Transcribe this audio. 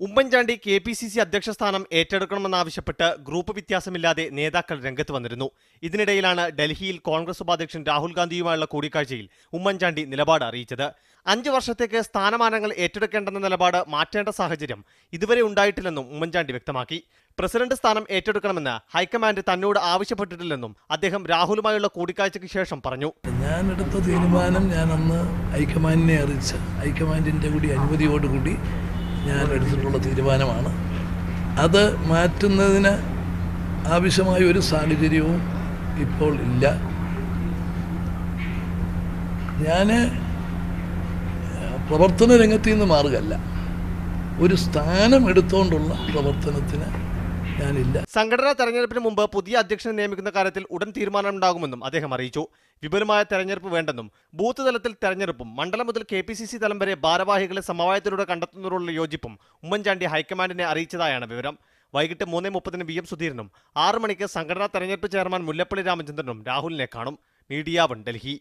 Oommen Chandy KPCC അധ്യക്ഷ സ്ഥാനം ഏറ്റെടുക്കണമെന്നാവശ്യപ്പെട്ട് group വ്യത്യാസമില്ലാതെ നേതാക്കൾ രംഗത്ത് വന്നിരുന്നു. ഇതിനിടയിലാണ് ഡൽഹിയിൽ കോൺഗ്രസ് ഉപാധ്യക്ഷൻ രാഹുൽ ഗാന്ധിയുമായുള്ള കൂടിക്കാഴ്ചയിൽ ഉമ്മൻചാണ്ടി നിലപാട് അറിയിച്ചത്. 5 വർഷത്തേക്ക് സ്ഥാനമാനങ്ങൾ ഏറ്റെടുക്കേണ്ടെന്ന നിലപാട് മാറ്റേണ്ട സാഹചര്യം ഇതുവരെ ഉണ്ടായിട്ടില്ലെന്നും ഉമ്മൻചാണ്ടി വ്യക്തമാക്കി. പ്രസിഡന്റ് സ്ഥാനം ഏറ്റെടുക്കണമെന്ന് ഹൈക്കമാൻഡ് തന്നോട് ആവശ്യപ്പെട്ടിട്ടില്ലെന്നും അദ്ദേഹം രാഹുലുമായുള്ള കൂടിക്കാഴ്ചയ്ക്ക് ശേഷം പറഞ്ഞു. ഞാൻ എടുത്ത തീരുമാനം ഞാൻ അന്ന് ഹൈക്കമാൻഡിനെ അറിയിച്ച ഹൈക്കമാൻഡിന്റെ കൂടി അനുമതിയോടുകൂടി ഞാൻ എടുത്തിട്ടുള്ള തീരുമാനമാണ്. അത് മാറ്റുന്നതിന് ആവശ്യമായ ഒരു സാഹചര്യവും ഇപ്പോൾ ഇല്ല. ഞാൻ പ്രവർത്തന രംഗത്ത് നിന്ന് മാറുകയല്ല, ഒരു സ്ഥാനം എടുത്തുകൊണ്ടുള്ള പ്രവർത്തനത്തിന് ഞാനില്ല. സംഘടനാ തെരഞ്ഞെടുപ്പിന് മുമ്പ് പുതിയ അധ്യക്ഷനെ നിയമിക്കുന്ന കാര്യത്തിൽ ഉടൻ തീരുമാനമുണ്ടാകുമെന്നും അദ്ദേഹം അറിയിച്ചു. വിപുലമായ തെരഞ്ഞെടുപ്പ് വേണ്ടെന്നും ബൂത്ത് തലത്തിൽ തെരഞ്ഞെടുപ്പും മണ്ഡലം മുതൽ KPCC തലം വരെ ഭാരവാഹികളെ സമവായത്തിലൂടെ കണ്ടെത്തുന്നതിനുള്ള യോജിപ്പും ഉമ്മൻചാണ്ടി ഹൈക്കമാൻഡിനെ അറിയിച്ചതായാണ് വിവരം. വൈകിട്ട് 3:30 VM സുധീരനും 6 മണിക്ക് സംഘടനാ തെരഞ്ഞെടുപ്പ് ചെയർമാൻ മുല്ലപ്പള്ളി രാമചന്ദ്രനും രാഹുലിനെ കാണും. മീഡിയ 1 ഡൽഹി.